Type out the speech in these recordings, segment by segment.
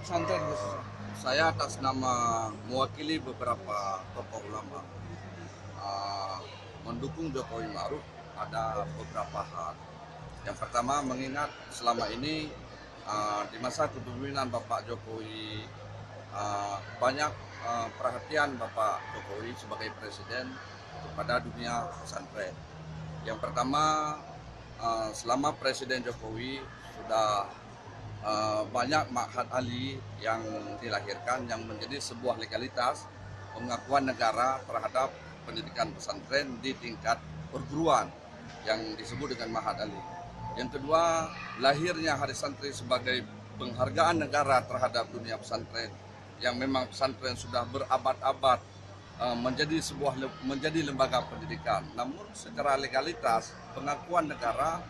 pesantren khususnya? Saya atas nama mewakili beberapa tokoh ulama mendukung Jokowi Ma'ruf ada beberapa hal. Yang pertama, mengingat selama ini di masa kepemimpinan Bapak Jokowi banyak perhatian Bapak Jokowi sebagai presiden kepada dunia pesantren. Yang pertama, selama Presiden Jokowi sudah banyak ma'had ali yang dilahirkan yang menjadi sebuah legalitas pengakuan negara terhadap pendidikan pesantren di tingkat perguruan yang disebut dengan ma'had ali. Yang kedua, lahirnya Hari Santri sebagai penghargaan negara terhadap dunia pesantren yang memang pesantren sudah berabad-abad menjadi lembaga pendidikan. Namun secara legalitas pengakuan negara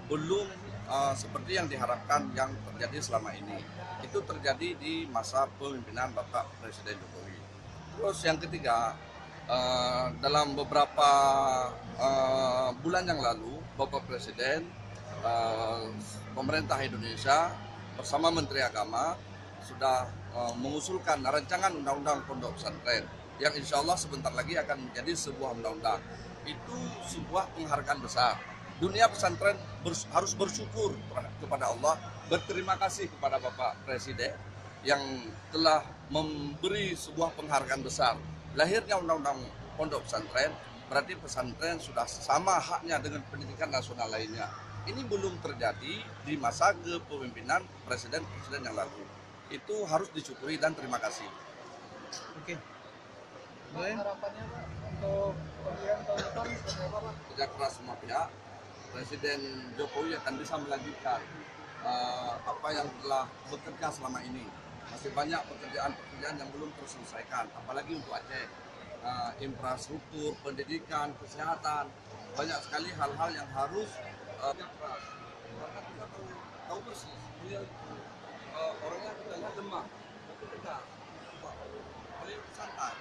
belum seperti yang diharapkan yang terjadi selama ini. Itu terjadi di masa pemimpinan Bapak Presiden Jokowi. Terus yang ketiga, dalam beberapa bulan yang lalu Bapak Presiden, pemerintah Indonesia bersama Menteri Agama sudah mengusulkan rancangan undang-undang pondok pesantren yang insya Allah sebentar lagi akan menjadi sebuah undang-undang. Itu sebuah penghargaan besar. Dunia pesantren harus bersyukur kepada Allah, berterima kasih kepada Bapak Presiden yang telah memberi sebuah penghargaan besar. Lahirnya undang-undang pondok pesantren, berarti pesantren sudah sama haknya dengan pendidikan nasional lainnya. Ini belum terjadi di masa kepemimpinan presiden-presiden yang lalu. Itu harus disyukuri dan terima kasih. Oke. Harapannya Pak untuk pemilihan tahun depan seperti apa Pak? Kerja keras semua pihak, Presiden Jokowi akan bisa melanjutkan apa yang telah bekerja selama ini. Masih banyak pekerjaan-pekerjaan yang belum terselesaikan, apalagi untuk Aceh. Infrastruktur, pendidikan, kesehatan, banyak sekali hal-hal yang harus kerja keras. Karena kita tahu persis, beliau orangnya kita lihat lemah, tapi kita beliau santai.